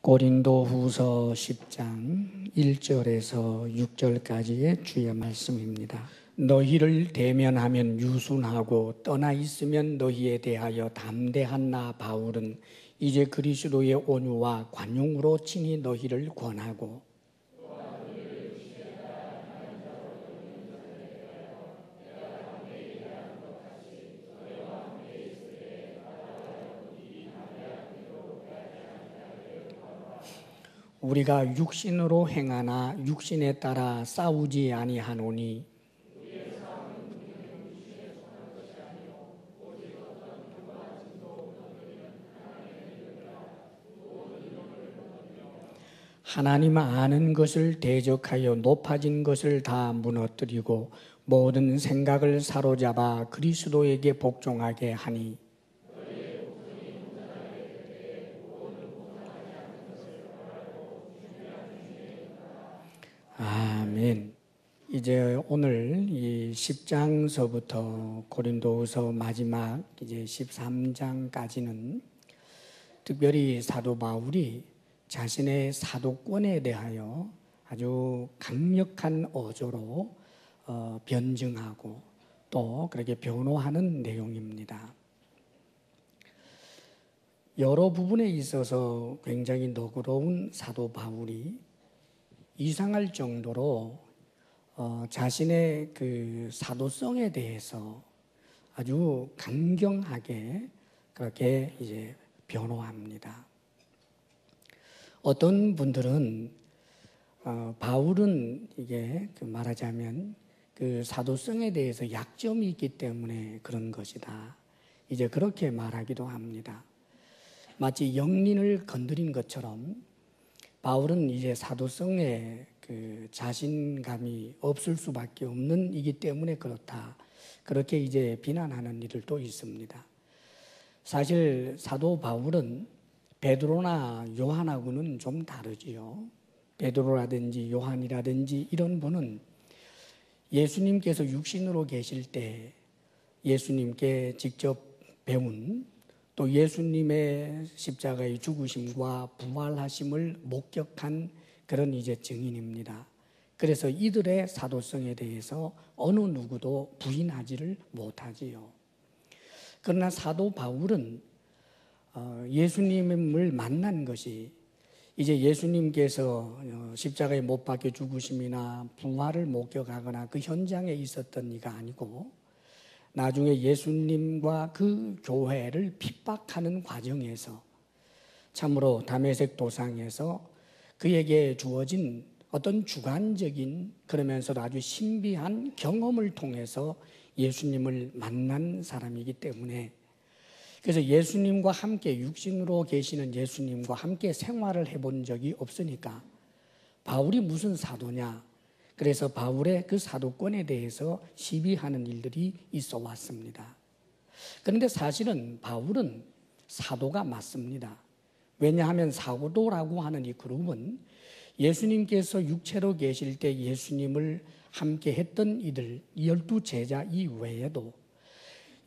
고린도후서 10장 1절에서 6절까지의 주의 말씀입니다. 너희를 대면하면 유순하고 떠나 있으면 너희에 대하여 담대한 나 바울은 이제 그리스도의 온유와 관용으로 친히 너희를 권하고 우리가 육신으로 행하나 육신에 따라 싸우지 아니하노니 하나님 아는 것을 대적하여 높아진 것을 다 무너뜨리고 모든 생각을 사로잡아 그리스도에게 복종하게 하니 아멘. 이제 오늘 이 10장서부터 고린도후서 마지막 이제 13장까지는 특별히 사도 바울이 자신의 사도권에 대하여 아주 강력한 어조로 변증하고 또 그렇게 변호하는 내용입니다. 여러 부분에 있어서 굉장히 너그러운 사도 바울이 이상할 정도로 자신의 그 사도성에 대해서 아주 강경하게 그렇게 이제 변호합니다. 어떤 분들은 바울은 이게 말하자면 그 사도성에 대해서 약점이 있기 때문에 그런 것이다. 이제 그렇게 말하기도 합니다. 마치 영린을 건드린 것처럼 바울은 이제 사도성에 그 자신감이 없을 수밖에 없는 이기 때문에 그렇다. 그렇게 이제 비난하는 이들도 있습니다. 사실 사도 바울은 베드로나 요한하고는 좀 다르지요. 베드로라든지 요한이라든지 이런 분은 예수님께서 육신으로 계실 때 예수님께 직접 배운 또 예수님의 십자가의 죽으심과 부활하심을 목격한 그런 이제 증인입니다. 그래서 이들의 사도성에 대해서 어느 누구도 부인하지를 못하지요. 그러나 사도 바울은 예수님을 만난 것이 이제 예수님께서 십자가에 못 박혀 죽으심이나 부활을 목격하거나 그 현장에 있었던 이가 아니고 나중에 예수님과 그 교회를 핍박하는 과정에서 참으로 다메섹 도상에서 그에게 주어진 어떤 주관적인 그러면서도 아주 신비한 경험을 통해서 예수님을 만난 사람이기 때문에 그래서 예수님과 함께 육신으로 계시는 예수님과 함께 생활을 해본 적이 없으니까 바울이 무슨 사도냐? 그래서 바울의 그 사도권에 대해서 시비하는 일들이 있어 왔습니다. 그런데 사실은 바울은 사도가 맞습니다. 왜냐하면 사도라고 하는 이 그룹은 예수님께서 육체로 계실 때 예수님을 함께 했던 이들 12제자 이외에도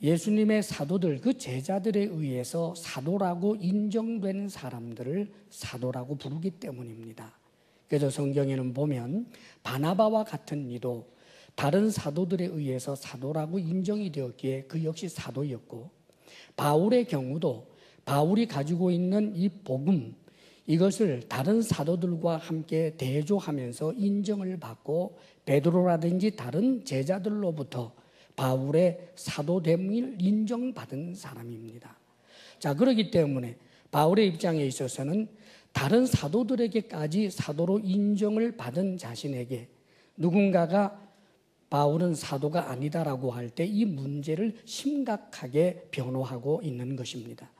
예수님의 사도들 그 제자들에 의해서 사도라고 인정된 사람들을 사도라고 부르기 때문입니다. 그래서 성경에는 보면 바나바와 같은 이도 다른 사도들에 의해서 사도라고 인정이 되었기에 그 역시 사도였고 바울의 경우도 바울이 가지고 있는 이 복음 이것을 다른 사도들과 함께 대조하면서 인정을 받고 베드로라든지 다른 제자들로부터 바울의 사도됨을 인정받은 사람입니다. 자, 그렇기 때문에 바울의 입장에 있어서는 다른 사도들에게까지 사도로 인정을 받은 자신에게 누군가가 바울은 사도가 아니다라고 할 때 이 문제를 심각하게 변호하고 있는 것입니다.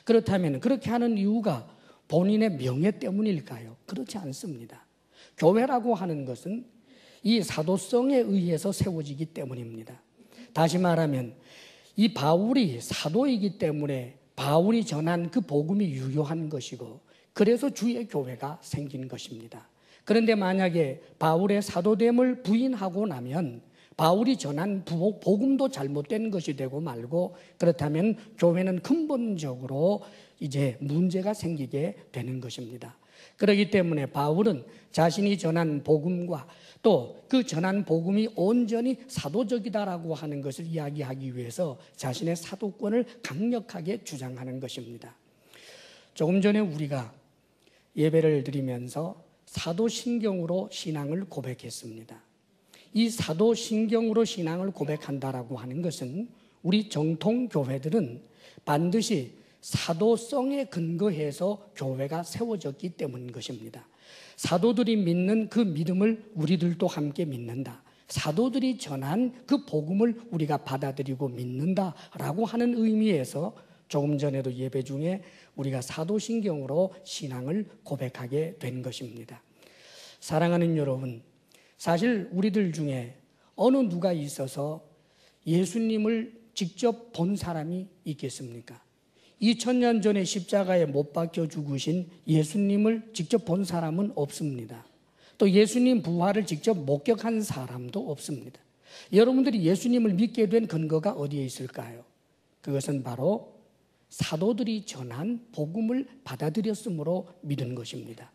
그렇다면 그렇게 하는 이유가 본인의 명예 때문일까요? 그렇지 않습니다. 교회라고 하는 것은 이 사도성에 의해서 세워지기 때문입니다. 다시 말하면 이 바울이 사도이기 때문에 바울이 전한 그 복음이 유효한 것이고 그래서 주의 교회가 생긴 것입니다. 그런데 만약에 바울의 사도됨을 부인하고 나면 바울이 전한 복음도 잘못된 것이 되고 말고 그렇다면 교회는 근본적으로 이제 문제가 생기게 되는 것입니다. 그렇기 때문에 바울은 자신이 전한 복음과 또 그 전한 복음이 온전히 사도적이다라고 하는 것을 이야기하기 위해서 자신의 사도권을 강력하게 주장하는 것입니다. 조금 전에 우리가 예배를 드리면서 사도신경으로 신앙을 고백했습니다. 이 사도신경으로 신앙을 고백한다라고 하는 것은 우리 정통 교회들은 반드시 사도성에 근거해서 교회가 세워졌기 때문인 것입니다. 사도들이 믿는 그 믿음을 우리들도 함께 믿는다. 사도들이 전한 그 복음을 우리가 받아들이고 믿는다라고 하는 의미에서 조금 전에도 예배 중에 우리가 사도신경으로 신앙을 고백하게 된 것입니다. 사랑하는 여러분, 사실 우리들 중에 어느 누가 있어서 예수님을 직접 본 사람이 있겠습니까? 2000년 전에 십자가에 못 박혀 죽으신 예수님을 직접 본 사람은 없습니다. 또 예수님 부활을 직접 목격한 사람도 없습니다. 여러분들이 예수님을 믿게 된 근거가 어디에 있을까요? 그것은 바로 사도들이 전한 복음을 받아들였으므로 믿은 것입니다.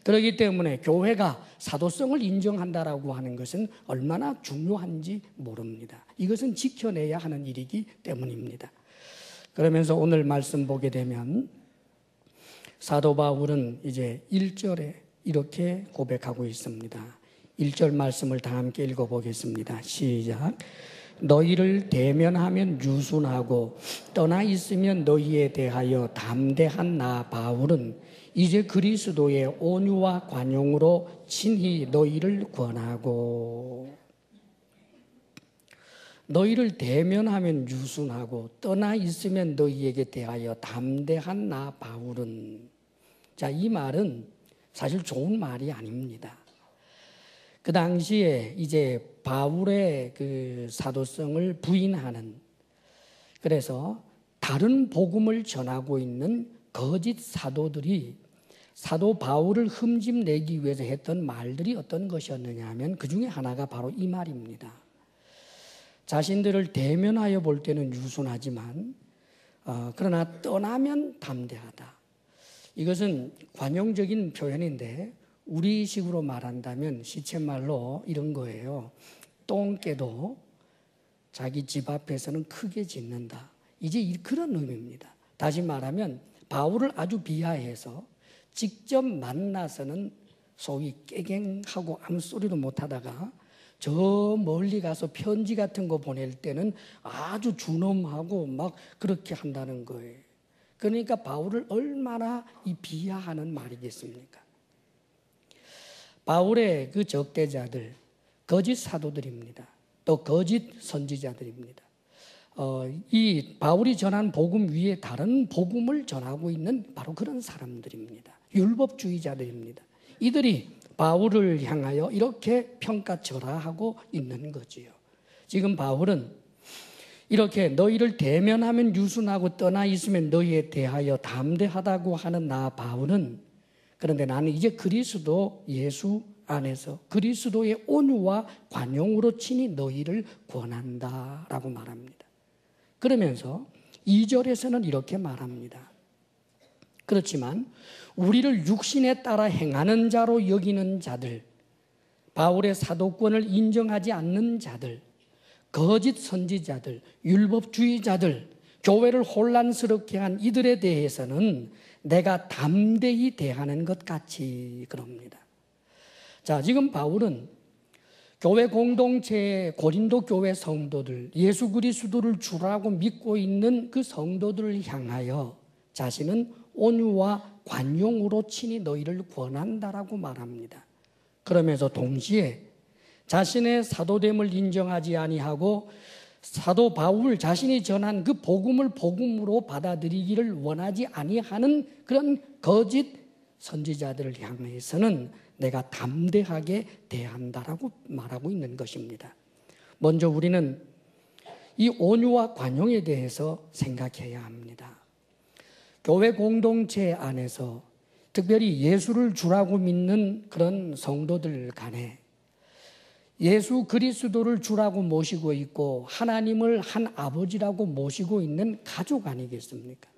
그렇기 때문에 교회가 사도성을 인정한다라고 하는 것은 얼마나 중요한지 모릅니다. 이것은 지켜내야 하는 일이기 때문입니다. 그러면서 오늘 말씀 보게 되면 사도 바울은 이제 1절에 이렇게 고백하고 있습니다. 1절 말씀을 다 함께 읽어보겠습니다. 시작. 너희를 대면하면 유순하고 떠나 있으면 너희에 대하여 담대한 나 바울은 이제 그리스도의 온유와 관용으로 친히 너희를 권하고, 너희를 대면하면 유순하고 떠나 있으면 너희에게 대하여 담대한 나 바울은, 자, 이 말은 사실 좋은 말이 아닙니다. 그 당시에 이제 바울의 그 사도성을 부인하는, 그래서 다른 복음을 전하고 있는 거짓 사도들이 사도 바울을 흠집내기 위해서 했던 말들이 어떤 것이었느냐 하면 그 중에 하나가 바로 이 말입니다. 자신들을 대면하여 볼 때는 유순하지만 그러나 떠나면 담대하다. 이것은 관용적인 표현인데 우리식으로 말한다면 시쳇말로 이런 거예요. 똥개도 자기 집 앞에서는 크게 짖는다. 이제 그런 의미입니다. 다시 말하면 바울을 아주 비하해서 직접 만나서는 소위 깨갱하고 아무 소리도 못하다가 저 멀리 가서 편지 같은 거 보낼 때는 아주 준엄하고 막 그렇게 한다는 거예요. 그러니까 바울을 얼마나 비하하는 말이겠습니까? 바울의 그 적대자들, 거짓 사도들입니다. 또 거짓 선지자들입니다. 이 바울이 전한 복음 위에 다른 복음을 전하고 있는 바로 그런 사람들입니다. 율법주의자들입니다. 이들이 바울을 향하여 이렇게 평가절하하고 있는 거지요. 지금 바울은 이렇게 너희를 대면하면 유순하고 떠나 있으면 너희에 대하여 담대하다고 하는 나 바울은, 그런데 나는 이제 그리스도 예수 안에서 그리스도의 온유와 관용으로 친히 너희를 권한다라고 말합니다. 그러면서 2절에서는 이렇게 말합니다. 그렇지만 우리를 육신에 따라 행하는 자로 여기는 자들, 바울의 사도권을 인정하지 않는 자들, 거짓 선지자들, 율법주의자들, 교회를 혼란스럽게 한 이들에 대해서는 내가 담대히 대하는 것 같이 그럽니다. 자, 지금 바울은 교회 공동체의 고린도 교회 성도들, 예수 그리스도를 주라고 믿고 있는 그 성도들을 향하여 자신은 온유와 관용으로 친히 너희를 권한다라고 말합니다. 그러면서 동시에 자신의 사도됨을 인정하지 아니하고 사도 바울 자신이 전한 그 복음을 복음으로 받아들이기를 원하지 아니하는 그런 거짓 선지자들을 향해서는 내가 담대하게 대한다라고 말하고 있는 것입니다. 먼저 우리는 이 온유와 관용에 대해서 생각해야 합니다. 교회 공동체 안에서 특별히 예수를 주라고 믿는 그런 성도들 간에 예수 그리스도를 주라고 모시고 있고 하나님을 한 아버지라고 모시고 있는 가족 아니겠습니까?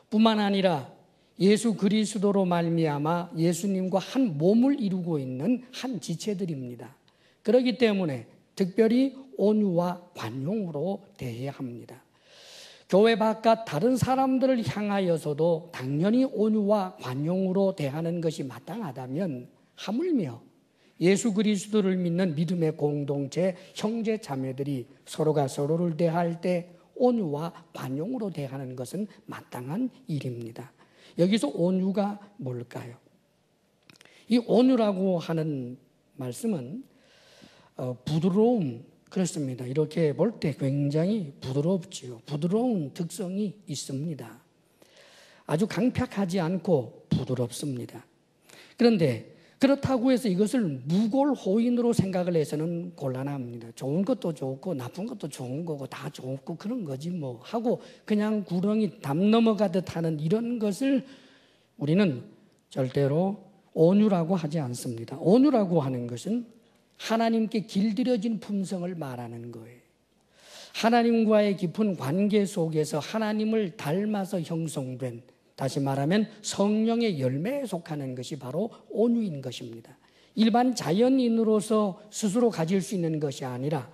뿐만 아니라 예수 그리스도로 말미암아 예수님과 한 몸을 이루고 있는 한 지체들입니다. 그렇기 때문에 특별히 온유와 관용으로 대해야 합니다. 교회 바깥 다른 사람들을 향하여서도 당연히 온유와 관용으로 대하는 것이 마땅하다면 하물며 예수 그리스도를 믿는 믿음의 공동체 형제 자매들이 서로가 서로를 대할 때 온유와 관용으로 대하는 것은 마땅한 일입니다. 여기서 온유가 뭘까요? 이 온유라고 하는 말씀은 부드러움, 그렇습니다. 이렇게 볼 때 굉장히 부드럽지요. 부드러운 특성이 있습니다. 아주 강팍하지 않고 부드럽습니다. 그런데 그렇다고 해서 이것을 무골호인으로 생각을 해서는 곤란합니다. 좋은 것도 좋고 나쁜 것도 좋은 거고 다 좋고 그런 거지 뭐 하고 그냥 구렁이 담 넘어가듯 하는 이런 것을 우리는 절대로 온유라고 하지 않습니다. 온유라고 하는 것은 하나님께 길들여진 품성을 말하는 거예요. 하나님과의 깊은 관계 속에서 하나님을 닮아서 형성된, 다시 말하면 성령의 열매에 속하는 것이 바로 온유인 것입니다. 일반 자연인으로서 스스로 가질 수 있는 것이 아니라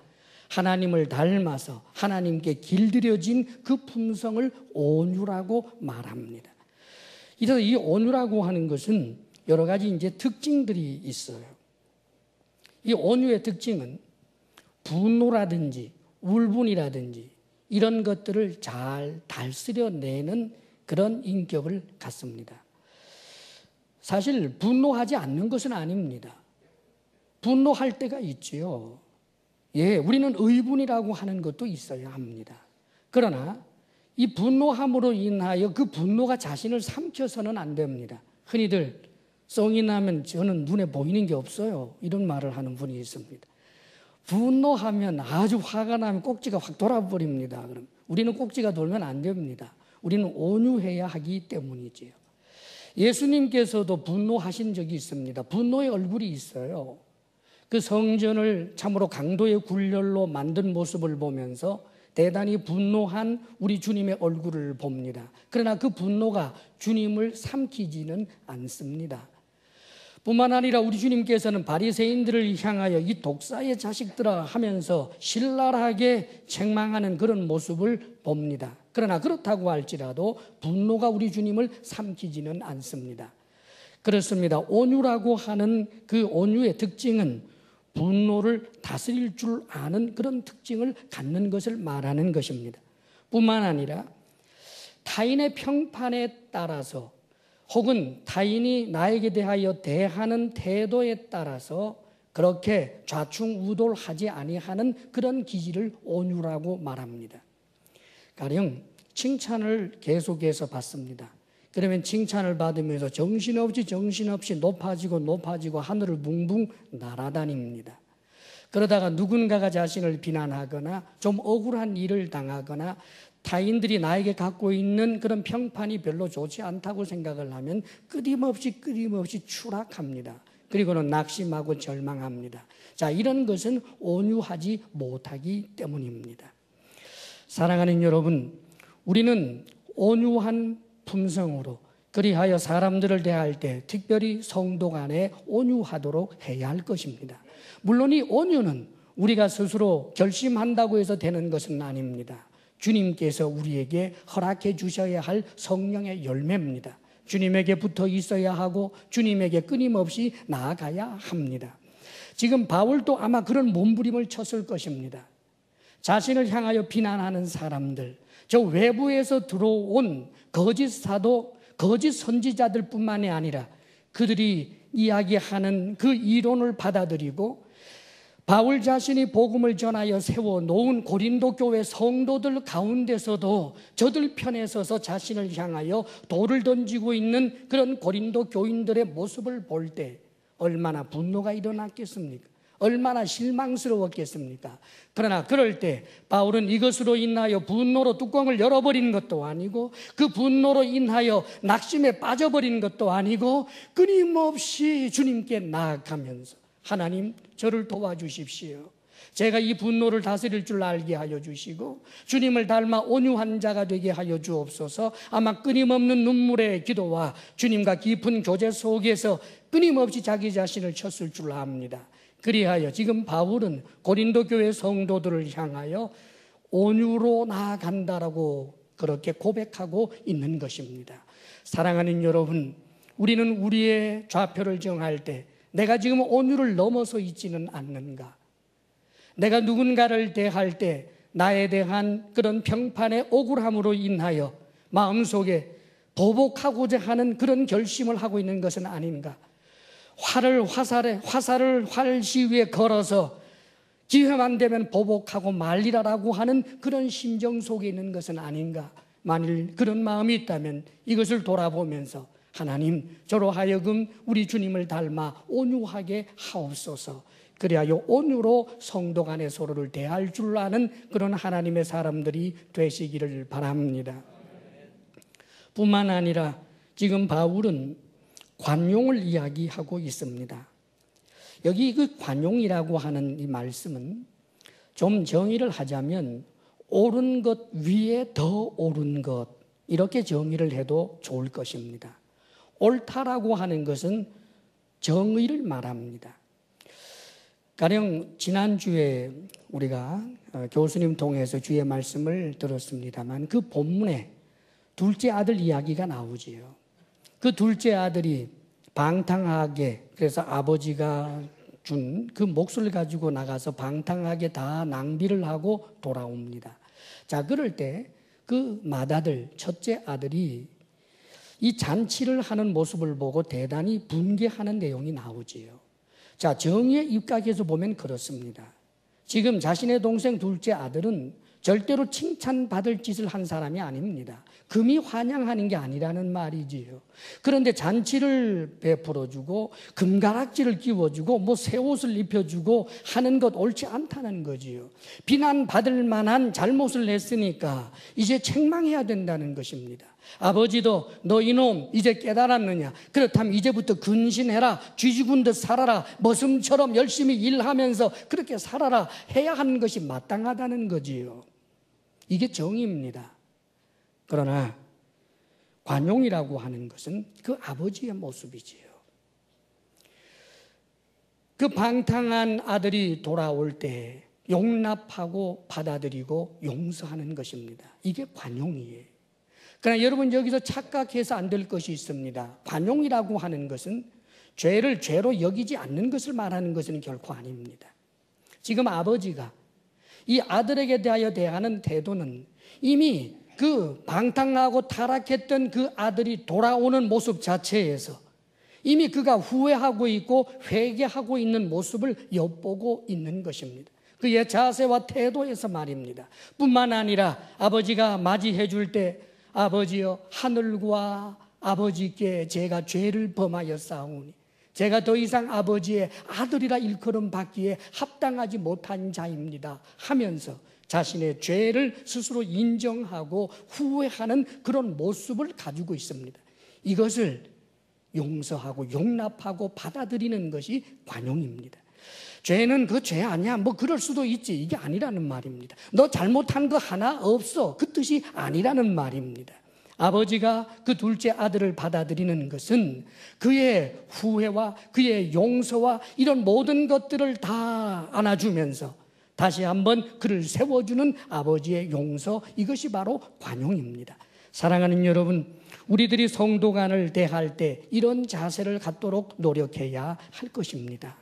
하나님을 닮아서 하나님께 길들여진 그 품성을 온유라고 말합니다. 그래서 이 온유라고 하는 것은 여러 가지 이제 특징들이 있어요. 이 온유의 특징은 분노라든지 울분이라든지 이런 것들을 잘 다스려내는 그런 인격을 갖습니다. 사실 분노하지 않는 것은 아닙니다. 분노할 때가 있지요. 예, 우리는 의분이라고 하는 것도 있어야 합니다. 그러나 이 분노함으로 인하여 그 분노가 자신을 삼켜서는 안 됩니다. 흔히들 썽이 나면 저는 눈에 보이는 게 없어요, 이런 말을 하는 분이 있습니다. 분노하면 아주 화가 나면 꼭지가 확 돌아버립니다. 그럼 우리는 꼭지가 돌면 안 됩니다. 우리는 온유해야 하기 때문이지요. 예수님께서도 분노하신 적이 있습니다. 분노의 얼굴이 있어요. 그 성전을 참으로 강도의 굴렬로 만든 모습을 보면서 대단히 분노한 우리 주님의 얼굴을 봅니다. 그러나 그 분노가 주님을 삼키지는 않습니다. 뿐만 아니라 우리 주님께서는 바리새인들을 향하여 이 독사의 자식들아 하면서 신랄하게 책망하는 그런 모습을 봅니다. 그러나 그렇다고 할지라도 분노가 우리 주님을 삼키지는 않습니다. 그렇습니다. 온유라고 하는 그 온유의 특징은 분노를 다스릴 줄 아는 그런 특징을 갖는 것을 말하는 것입니다. 뿐만 아니라 타인의 평판에 따라서 혹은 타인이 나에게 대하여 대하는 태도에 따라서 그렇게 좌충우돌하지 아니하는 그런 기질을 온유라고 말합니다. 가령 칭찬을 계속해서 받습니다. 그러면 칭찬을 받으면서 정신없이 높아지고 하늘을 붕붕 날아다닙니다. 그러다가 누군가가 자신을 비난하거나 좀 억울한 일을 당하거나 타인들이 나에게 갖고 있는 그런 평판이 별로 좋지 않다고 생각을 하면 끊임없이 추락합니다. 그리고는 낙심하고 절망합니다. 자, 이런 것은 온유하지 못하기 때문입니다. 사랑하는 여러분, 우리는 온유한 품성으로 그리하여 사람들을 대할 때 특별히 성도 간에 온유하도록 해야 할 것입니다. 물론 이 온유는 우리가 스스로 결심한다고 해서 되는 것은 아닙니다. 주님께서 우리에게 허락해 주셔야 할 성령의 열매입니다. 주님에게 붙어 있어야 하고 주님에게 끊임없이 나아가야 합니다. 지금 바울도 아마 그런 몸부림을 쳤을 것입니다. 자신을 향하여 비난하는 사람들, 저 외부에서 들어온 거짓 사도, 거짓 선지자들 뿐만이 아니라 그들이 이야기하는 그 이론을 받아들이고 바울 자신이 복음을 전하여 세워놓은 고린도 교회 성도들 가운데서도 저들 편에 서서 자신을 향하여 돌을 던지고 있는 그런 고린도 교인들의 모습을 볼 때 얼마나 분노가 일어났겠습니까? 얼마나 실망스러웠겠습니까? 그러나 그럴 때 바울은 이것으로 인하여 분노로 뚜껑을 열어버린 것도 아니고 그 분노로 인하여 낙심에 빠져버린 것도 아니고 끊임없이 주님께 나아가면서 하나님, 저를 도와주십시오. 제가 이 분노를 다스릴 줄 알게 하여 주시고 주님을 닮아 온유한 자가 되게 하여 주옵소서. 아마 끊임없는 눈물의 기도와 주님과 깊은 교제 속에서 끊임없이 자기 자신을 쳤을 줄 압니다. 그리하여 지금 바울은 고린도 교회 성도들을 향하여 온유로 나아간다라고 그렇게 고백하고 있는 것입니다. 사랑하는 여러분, 우리는 우리의 좌표를 정할 때 내가 지금 온유를 넘어서 있지는 않는가? 내가 누군가를 대할 때 나에 대한 그런 평판의 억울함으로 인하여 마음속에 보복하고자 하는 그런 결심을 하고 있는 것은 아닌가? 화살을 활시 위에 걸어서 기회만 되면 보복하고 말리라라고 하는 그런 심정 속에 있는 것은 아닌가? 만일 그런 마음이 있다면 이것을 돌아보면서 하나님, 저로 하여금 우리 주님을 닮아 온유하게 하옵소서. 그리하여 온유로 성도 간의 서로를 대할 줄 아는 그런 하나님의 사람들이 되시기를 바랍니다. 뿐만 아니라 지금 바울은 관용을 이야기하고 있습니다. 여기 그 관용이라고 하는 이 말씀은 좀 정의를 하자면 옳은 것 위에 더 옳은 것, 이렇게 정의를 해도 좋을 것입니다. 옳다라고 하는 것은 정의를 말합니다. 가령 지난주에 우리가 교수님 통해서 주의 말씀을 들었습니다만 그 본문에 둘째 아들 이야기가 나오지요. 그 둘째 아들이 방탕하게, 그래서 아버지가 준 그 몫을 가지고 나가서 방탕하게 다 낭비를 하고 돌아옵니다. 자, 그럴 때 그 맏아들, 첫째 아들이 이 잔치를 하는 모습을 보고 대단히 분개하는 내용이 나오지요. 자, 정의의 입각에서 보면 그렇습니다. 지금 자신의 동생 둘째 아들은 절대로 칭찬받을 짓을 한 사람이 아닙니다. 금이 환영하는 게 아니라는 말이지요. 그런데 잔치를 베풀어주고 금가락지를 끼워주고 새 옷을 입혀주고 하는 것 옳지 않다는 거지요. 비난받을 만한 잘못을 했으니까 이제 책망해야 된다는 것입니다. 아버지도 너 이놈 이제 깨달았느냐? 그렇다면 이제부터 근신해라. 쥐죽은 듯 살아라. 머슴처럼 열심히 일하면서 그렇게 살아라 해야 하는 것이 마땅하다는 거지요. 이게 정의입니다. 그러나 관용이라고 하는 것은 그 아버지의 모습이지요. 그 방탕한 아들이 돌아올 때 용납하고 받아들이고 용서하는 것입니다. 이게 관용이에요. 그러나 여러분, 여기서 착각해서 안 될 것이 있습니다. 관용이라고 하는 것은 죄를 죄로 여기지 않는 것을 말하는 것은 결코 아닙니다. 지금 아버지가 이 아들에게 대하여 대하는 태도는 이미 그 방탕하고 타락했던 그 아들이 돌아오는 모습 자체에서 이미 그가 후회하고 있고 회개하고 있는 모습을 엿보고 있는 것입니다. 그의 자세와 태도에서 말입니다. 뿐만 아니라 아버지가 맞이해 줄 때 아버지여, 하늘과 아버지께 제가 죄를 범하였사오니 제가 더 이상 아버지의 아들이라 일컬음 받기에 합당하지 못한 자입니다 하면서 자신의 죄를 스스로 인정하고 후회하는 그런 모습을 가지고 있습니다. 이것을 용서하고 용납하고 받아들이는 것이 관용입니다. 죄는 그 죄 아니야, 그럴 수도 있지, 이게 아니라는 말입니다. 너 잘못한 거 하나 없어, 그 뜻이 아니라는 말입니다. 아버지가 그 둘째 아들을 받아들이는 것은 그의 후회와 그의 용서와 이런 모든 것들을 다 안아주면서 다시 한번 그를 세워주는 아버지의 용서, 이것이 바로 관용입니다. 사랑하는 여러분, 우리들이 성도 간을 대할 때 이런 자세를 갖도록 노력해야 할 것입니다.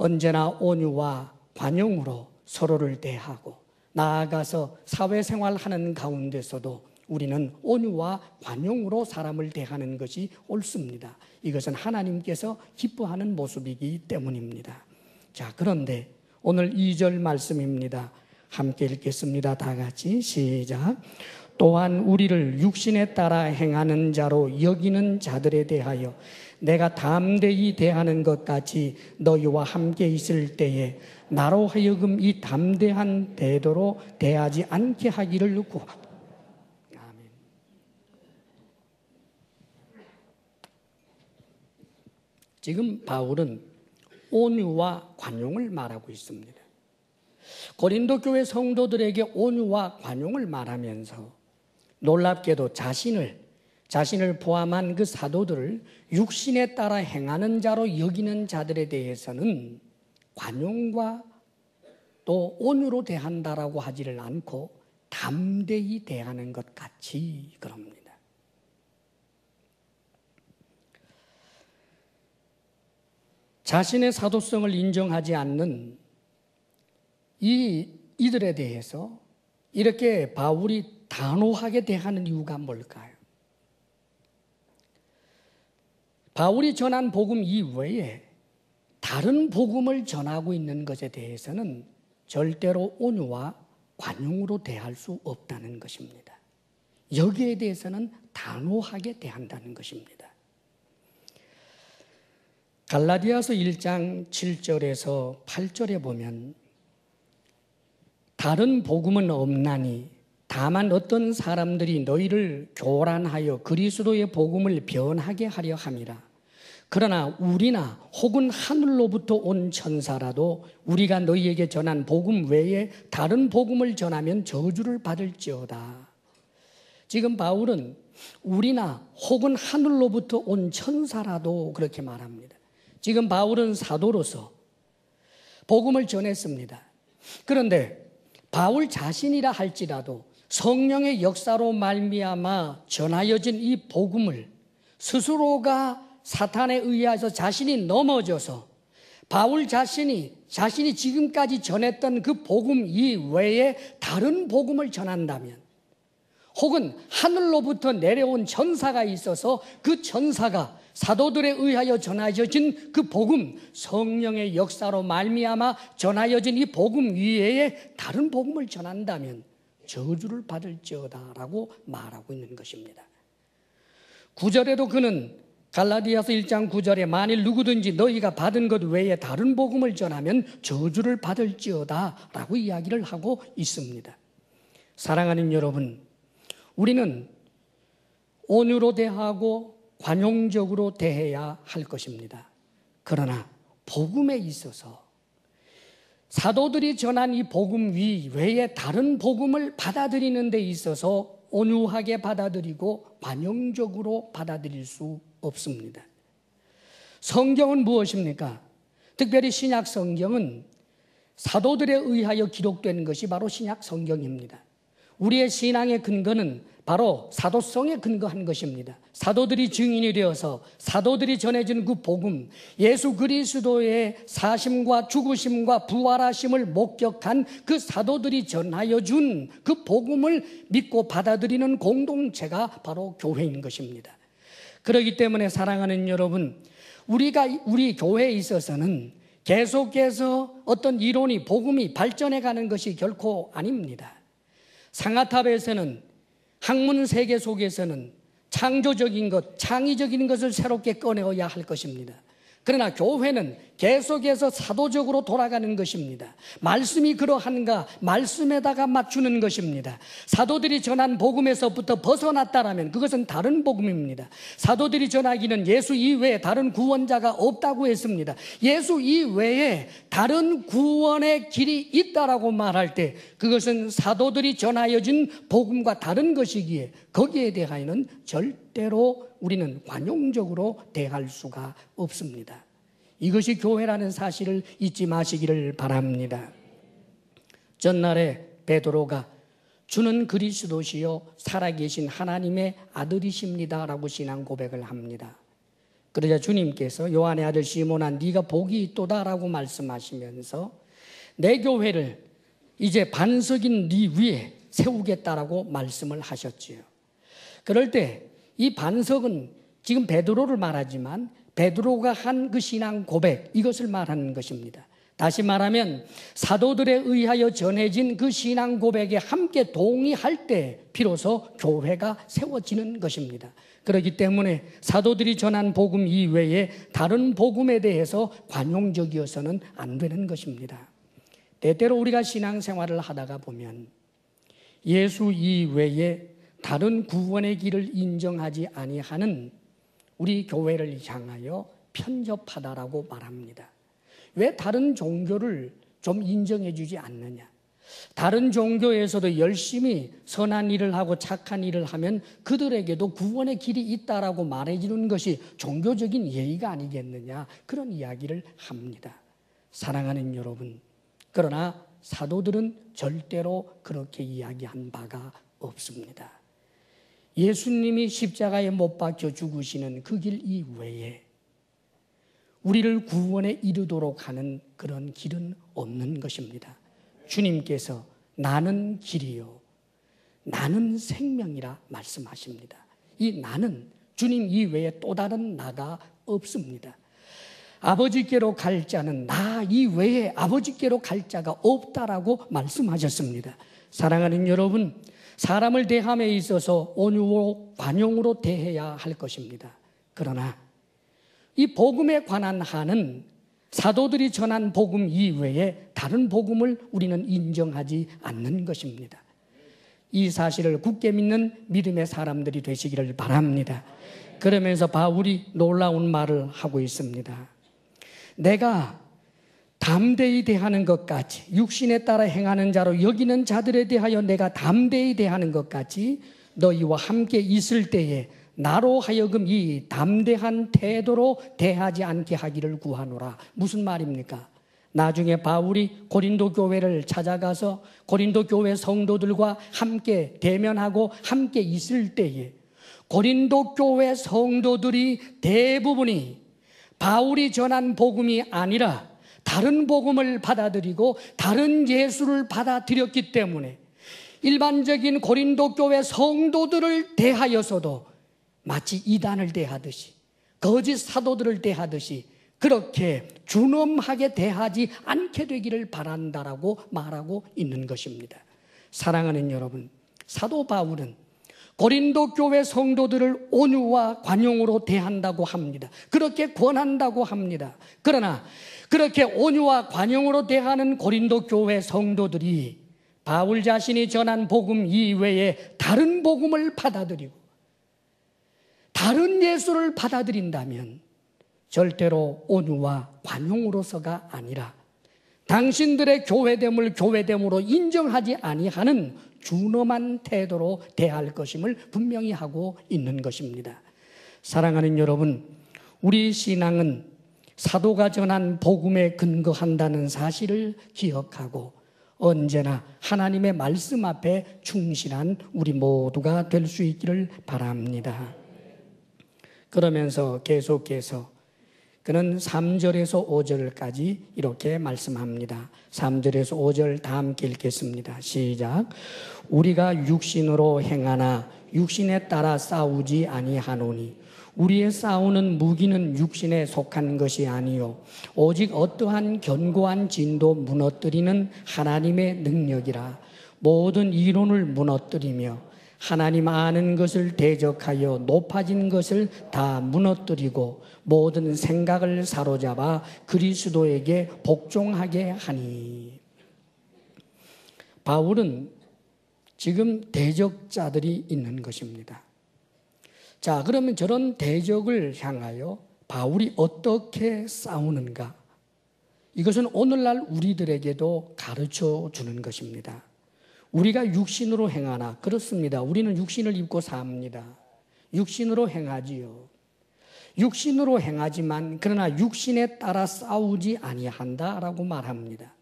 언제나 온유와 관용으로 서로를 대하고 나아가서 사회생활하는 가운데서도 우리는 온유와 관용으로 사람을 대하는 것이 옳습니다. 이것은 하나님께서 기뻐하는 모습이기 때문입니다. 자, 그런데 오늘 2절 말씀입니다. 함께 읽겠습니다. 다 같이 시작. 또한 우리를 육신에 따라 행하는 자로 여기는 자들에 대하여 내가 담대히 대하는 것 같이 너희와 함께 있을 때에 나로 하여금 이 담대한 태도로 대하지 않게 하기를 구하노라. 아멘. 지금 바울은 온유와 관용을 말하고 있습니다. 고린도 교회 성도들에게 온유와 관용을 말하면서 놀랍게도 자신을 포함한 그 사도들을 육신에 따라 행하는 자로 여기는 자들에 대해서는 관용과 또 온유로 대한다라고 하지를 않고 담대히 대하는 것 같이 그럽니다. 자신의 사도성을 인정하지 않는 이들에 대해서 이렇게 바울이 단호하게 대하는 이유가 뭘까요? 바울이 전한 복음 이외에 다른 복음을 전하고 있는 것에 대해서는 절대로 온유와 관용으로 대할 수 없다는 것입니다. 여기에 대해서는 단호하게 대한다는 것입니다. 갈라디아서 1장 7절에서 8절에 보면 다른 복음은 없나니 다만 어떤 사람들이 너희를 교란하여 그리스도의 복음을 변하게 하려 함이라. 그러나 우리나 혹은 하늘로부터 온 천사라도 우리가 너희에게 전한 복음 외에 다른 복음을 전하면 저주를 받을지어다. 지금 바울은 우리나 혹은 하늘로부터 온 천사라도 그렇게 말합니다. 지금 바울은 사도로서 복음을 전했습니다. 그런데 바울 자신이라 할지라도 성령의 역사로 말미암아 전하여진 이 복음을 스스로가 사탄에 의해서 자신이 넘어져서 바울 자신이 지금까지 전했던 그 복음 이외에 다른 복음을 전한다면 혹은 하늘로부터 내려온 천사가 있어서 그 천사가 사도들에 의하여 전하여진 그 복음, 성령의 역사로 말미암아 전하여진 이 복음 위에 다른 복음을 전한다면 저주를 받을지어다라고 말하고 있는 것입니다. 9절에도 그는 갈라디아서 1장 9절에 만일 누구든지 너희가 받은 것 외에 다른 복음을 전하면 저주를 받을지어다라고 이야기를 하고 있습니다. 사랑하는 여러분, 우리는 온유로 대하고 관용적으로 대해야 할 것입니다. 그러나 복음에 있어서 사도들이 전한 이 복음 외에 다른 복음을 받아들이는 데 있어서 온유하게 받아들이고 관용적으로 받아들일 수 없습니다. 성경은 무엇입니까? 특별히 신약 성경은 사도들에 의하여 기록된 것이 바로 신약 성경입니다. 우리의 신앙의 근거는 바로 사도성에 근거한 것입니다. 사도들이 증인이 되어서 사도들이 전해준 그 복음, 예수 그리스도의 사심과 죽으심과 부활하심을 목격한 그 사도들이 전하여 준 그 복음을 믿고 받아들이는 공동체가 바로 교회인 것입니다. 그렇기 때문에 사랑하는 여러분, 우리 교회에 있어서는 계속해서 어떤 이론이 복음이 발전해 가는 것이 결코 아닙니다. 상아탑에서는 학문 세계 속에서는 창조적인 것, 창의적인 것을 새롭게 꺼내어야 할 것입니다. 그러나 교회는 계속해서 사도적으로 돌아가는 것입니다. 말씀이 그러한가 말씀에다가 맞추는 것입니다. 사도들이 전한 복음에서부터 벗어났다라면 그것은 다른 복음입니다. 사도들이 전하기는 예수 이외에 다른 구원자가 없다고 했습니다. 예수 이외에 다른 구원의 길이 있다라고 말할 때 그것은 사도들이 전하여진 복음과 다른 것이기에 거기에 대하여는 절대로 우리는 관용적으로 대할 수가 없습니다. 이것이 교회라는 사실을 잊지 마시기를 바랍니다. 전날에 베드로가 주는 그리스도시요 살아계신 하나님의 아들이십니다 라고 신앙 고백을 합니다. 그러자 주님께서 요한의 아들 시몬아 네가 복이 있도다 라고 말씀하시면서 내 교회를 이제 반석인 네 위에 세우겠다라고 말씀을 하셨지요. 그럴 때 이 반석은 지금 베드로를 말하지만 베드로가 한 그 신앙 고백, 이것을 말하는 것입니다. 다시 말하면 사도들에 의하여 전해진 그 신앙 고백에 함께 동의할 때 비로소 교회가 세워지는 것입니다. 그렇기 때문에 사도들이 전한 복음 이외에 다른 복음에 대해서 관용적이어서는 안 되는 것입니다. 때때로 우리가 신앙생활을 하다가 보면 예수 이외에 다른 구원의 길을 인정하지 아니하는 우리 교회를 향하여 편협하다라고 말합니다. 왜 다른 종교를 좀 인정해 주지 않느냐? 다른 종교에서도 열심히 선한 일을 하고 착한 일을 하면 그들에게도 구원의 길이 있다라고 말해주는 것이 종교적인 예의가 아니겠느냐, 그런 이야기를 합니다. 사랑하는 여러분, 그러나 사도들은 절대로 그렇게 이야기한 바가 없습니다. 예수님이 십자가에 못 박혀 죽으시는 그 길 이외에 우리를 구원에 이르도록 하는 그런 길은 없는 것입니다. 주님께서 나는 길이요 나는 생명이라 말씀하십니다. 이 나는 주님 이외에 또 다른 나가 없습니다. 아버지께로 갈 자는 나 이외에 아버지께로 갈 자가 없다라고 말씀하셨습니다. 사랑하는 여러분, 사람을 대함에 있어서 온유로 관용으로 대해야 할 것입니다. 그러나 이 복음에 관한 한은 사도들이 전한 복음 이외에 다른 복음을 우리는 인정하지 않는 것입니다. 이 사실을 굳게 믿는 믿음의 사람들이 되시기를 바랍니다. 그러면서 바울이 놀라운 말을 하고 있습니다. 내가 담대히 대하는 것 같이, 육신에 따라 행하는 자로 여기는 자들에 대하여 내가 담대히 대하는 것 같이 너희와 함께 있을 때에 나로 하여금 이 담대한 태도로 대하지 않게 하기를 구하노라. 무슨 말입니까? 나중에 바울이 고린도 교회를 찾아가서 고린도 교회 성도들과 함께 대면하고 함께 있을 때에 고린도 교회 성도들이 대부분이 바울이 전한 복음이 아니라 다른 복음을 받아들이고 다른 예수를 받아들였기 때문에 일반적인 고린도 교회 성도들을 대하여서도 마치 이단을 대하듯이 거짓 사도들을 대하듯이 그렇게 준엄하게 대하지 않게 되기를 바란다라고 말하고 있는 것입니다. 사랑하는 여러분, 사도 바울은 고린도 교회 성도들을 온유와 관용으로 대한다고 합니다. 그렇게 권한다고 합니다. 그러나 그렇게 온유와 관용으로 대하는 고린도 교회 성도들이 바울 자신이 전한 복음 이외에 다른 복음을 받아들이고 다른 예수를 받아들인다면 절대로 온유와 관용으로서가 아니라 당신들의 교회됨을 교회됨으로 인정하지 아니하는 준엄한 태도로 대할 것임을 분명히 하고 있는 것입니다. 사랑하는 여러분, 우리 신앙은 사도가 전한 복음에 근거한다는 사실을 기억하고 언제나 하나님의 말씀 앞에 충실한 우리 모두가 될 수 있기를 바랍니다. 그러면서 계속해서 그는 3절에서 5절까지 이렇게 말씀합니다. 3절에서 5절 다 함께 읽겠습니다. 시작. 우리가 육신으로 행하나 육신에 따라 싸우지 아니하노니 우리의 싸우는 무기는 육신에 속한 것이 아니요 오직 어떠한 견고한 진도 무너뜨리는 하나님의 능력이라. 모든 이론을 무너뜨리며 하나님 아는 것을 대적하여 높아진 것을 다 무너뜨리고 모든 생각을 사로잡아 그리스도에게 복종하게 하니. 바울은 지금 대적자들이 있는 것입니다. 자, 그러면 저런 대적을 향하여 바울이 어떻게 싸우는가? 이것은 오늘날 우리들에게도 가르쳐 주는 것입니다. 우리가 육신으로 행하나, 그렇습니다. 우리는 육신을 입고 삽니다. 육신으로 행하지요. 육신으로 행하지만 그러나 육신에 따라 싸우지 아니한다라고 말합니다.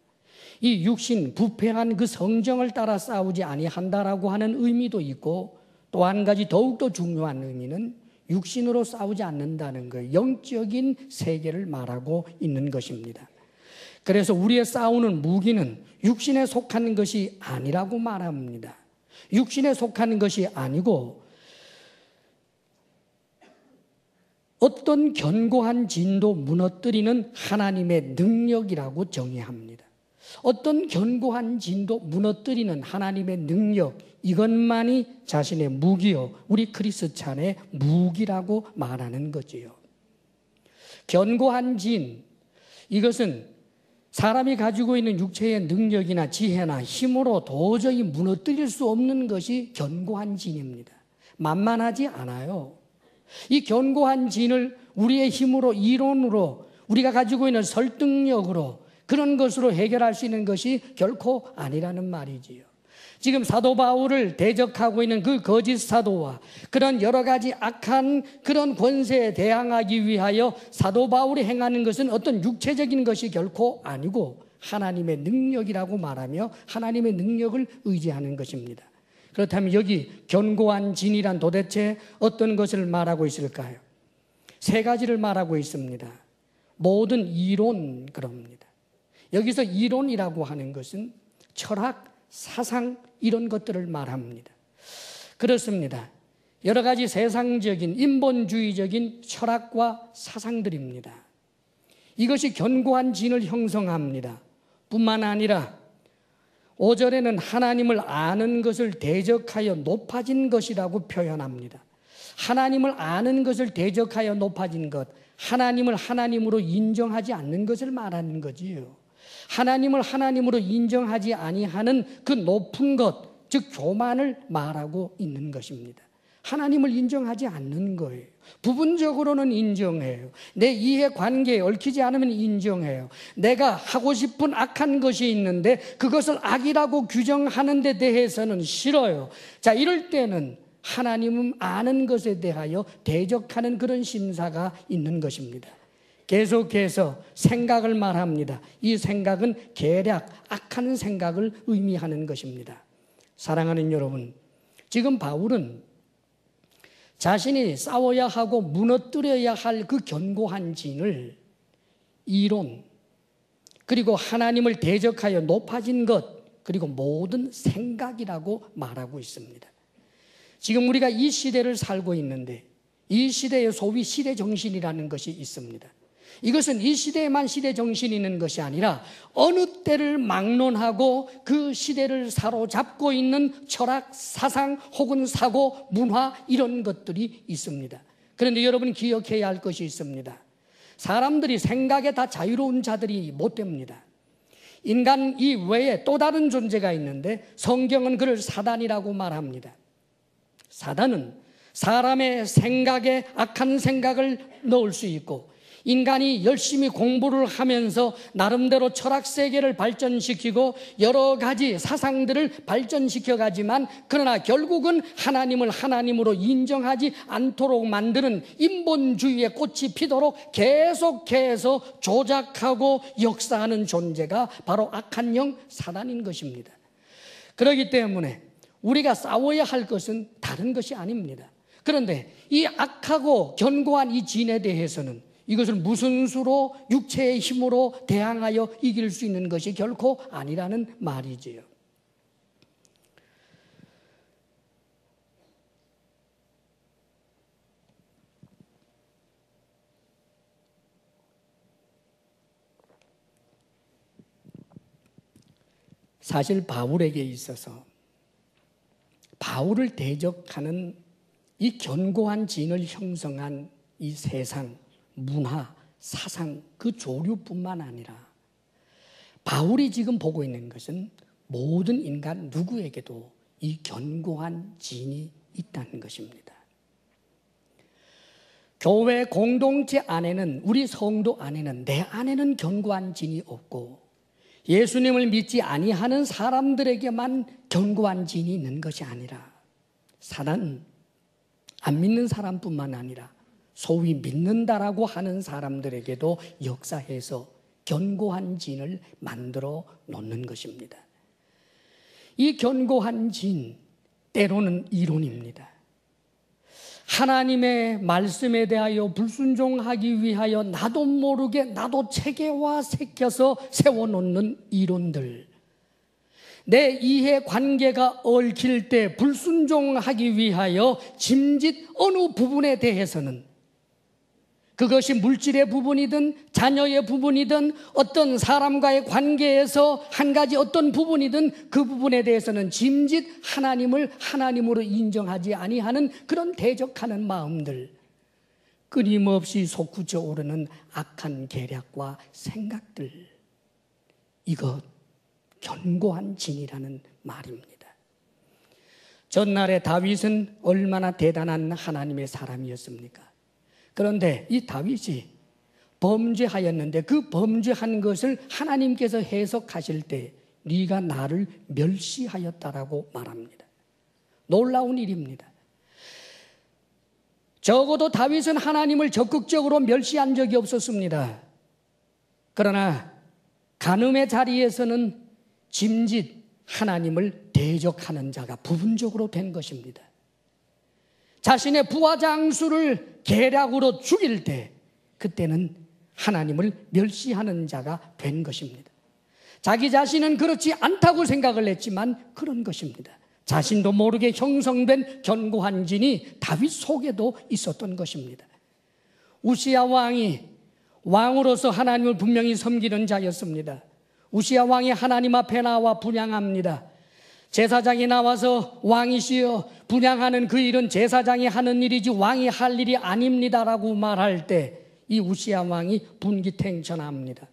이 육신, 부패한 그 성정을 따라 싸우지 아니한다라고 하는 의미도 있고 또 한 가지 더욱더 중요한 의미는 육신으로 싸우지 않는다는 거예요. 영적인 세계를 말하고 있는 것입니다. 그래서 우리의 싸우는 무기는 육신에 속한 것이 아니라고 말합니다. 육신에 속한 것이 아니고 어떤 견고한 진도 무너뜨리는 하나님의 능력이라고 정의합니다. 어떤 견고한 진도 무너뜨리는 하나님의 능력, 이것만이 자신의 무기요, 우리 크리스찬의 무기라고 말하는 거지요. 견고한 진, 이것은 사람이 가지고 있는 육체의 능력이나 지혜나 힘으로 도저히 무너뜨릴 수 없는 것이 견고한 진입니다. 만만하지 않아요. 이 견고한 진을 우리의 힘으로, 이론으로, 우리가 가지고 있는 설득력으로 그런 것으로 해결할 수 있는 것이 결코 아니라는 말이지요. 지금 사도 바울을 대적하고 있는 그 거짓 사도와 그런 여러 가지 악한 그런 권세에 대항하기 위하여 사도 바울이 행하는 것은 어떤 육체적인 것이 결코 아니고 하나님의 능력이라고 말하며 하나님의 능력을 의지하는 것입니다. 그렇다면 여기 견고한 진이란 도대체 어떤 것을 말하고 있을까요? 세 가지를 말하고 있습니다. 모든 이론 그럽니다. 여기서 이론이라고 하는 것은 철학, 사상 이런 것들을 말합니다. 그렇습니다. 여러 가지 세상적인 인본주의적인 철학과 사상들입니다. 이것이 견고한 진을 형성합니다. 뿐만 아니라 5절에는 하나님을 아는 것을 대적하여 높아진 것이라고 표현합니다. 하나님을 아는 것을 대적하여 높아진 것, 하나님을 하나님으로 인정하지 않는 것을 말하는 거지요. 하나님을 하나님으로 인정하지 아니하는 그 높은 것, 즉 교만을 말하고 있는 것입니다. 하나님을 인정하지 않는 거예요. 부분적으로는 인정해요. 내 이해관계에 얽히지 않으면 인정해요. 내가 하고 싶은 악한 것이 있는데 그것을 악이라고 규정하는 데 대해서는 싫어요. 자, 이럴 때는 하나님은 아는 것에 대하여 대적하는 그런 심사가 있는 것입니다. 계속해서 생각을 말합니다. 이 생각은 계략, 악한 생각을 의미하는 것입니다. 사랑하는 여러분, 지금 바울은 자신이 싸워야 하고 무너뜨려야 할 그 견고한 진을 이론, 그리고 하나님을 대적하여 높아진 것, 그리고 모든 생각이라고 말하고 있습니다. 지금 우리가 이 시대를 살고 있는데 이 시대에 소위 시대 정신이라는 것이 있습니다. 이것은 이 시대에만 시대 정신이 있는 것이 아니라 어느 때를 막론하고 그 시대를 사로잡고 있는 철학, 사상 혹은 사고, 문화 이런 것들이 있습니다. 그런데 여러분 기억해야 할 것이 있습니다. 사람들이 생각에 다 자유로운 자들이 못 됩니다. 인간 이외에 또 다른 존재가 있는데 성경은 그를 사단이라고 말합니다. 사단은 사람의 생각에 악한 생각을 넣을 수 있고 인간이 열심히 공부를 하면서 나름대로 철학 세계를 발전시키고 여러 가지 사상들을 발전시켜 가지만 그러나 결국은 하나님을 하나님으로 인정하지 않도록 만드는 인본주의의 꽃이 피도록 계속해서 조작하고 역사하는 존재가 바로 악한 영 사단인 것입니다. 그렇기 때문에 우리가 싸워야 할 것은 다른 것이 아닙니다. 그런데 이 악하고 견고한 이 진에 대해서는 이것을 무슨 수로 육체의 힘으로 대항하여 이길 수 있는 것이 결코 아니라는 말이지요. 사실 바울에게 있어서 바울을 대적하는 이 견고한 진을 형성한 이 세상, 문화, 사상 그 조류뿐만 아니라 바울이 지금 보고 있는 것은 모든 인간 누구에게도 이 견고한 진이 있다는 것입니다. 교회 공동체 안에는 우리 성도 안에는 내 안에는 견고한 진이 없고 예수님을 믿지 아니하는 사람들에게만 견고한 진이 있는 것이 아니라 사단은 안 믿는 사람뿐만 아니라 소위 믿는다라고 하는 사람들에게도 역사해서 견고한 진을 만들어 놓는 것입니다. 이 견고한 진, 때로는 이론입니다. 하나님의 말씀에 대하여 불순종하기 위하여 나도 모르게 나도 체계화시켜서 세워놓는 이론들, 내 이해관계가 얽힐 때 불순종하기 위하여 짐짓 어느 부분에 대해서는 그것이 물질의 부분이든 자녀의 부분이든 어떤 사람과의 관계에서 한 가지 어떤 부분이든 그 부분에 대해서는 짐짓 하나님을 하나님으로 인정하지 아니하는 그런 대적하는 마음들, 끊임없이 솟구쳐 오르는 악한 계략과 생각들, 이것 견고한 진이라는 말입니다. 전날에 다윗은 얼마나 대단한 하나님의 사람이었습니까? 그런데 이 다윗이 범죄하였는데 그 범죄한 것을 하나님께서 해석하실 때 네가 나를 멸시하였다라고 말합니다. 놀라운 일입니다. 적어도 다윗은 하나님을 적극적으로 멸시한 적이 없었습니다. 그러나 간음의 자리에서는 짐짓 하나님을 대적하는 자가 부분적으로 된 것입니다. 자신의 부하 장수를 계략으로 죽일 때 그때는 하나님을 멸시하는 자가 된 것입니다. 자기 자신은 그렇지 않다고 생각을 했지만 그런 것입니다. 자신도 모르게 형성된 견고한 진이 다윗 속에도 있었던 것입니다. 우시야 왕이 왕으로서 하나님을 분명히 섬기는 자였습니다. 우시야 왕이 하나님 앞에 나와 분향합니다. 제사장이 나와서 왕이시여 분향하는 그 일은 제사장이 하는 일이지 왕이 할 일이 아닙니다라고 말할 때 이 우시야 왕이 분기탱천합니다.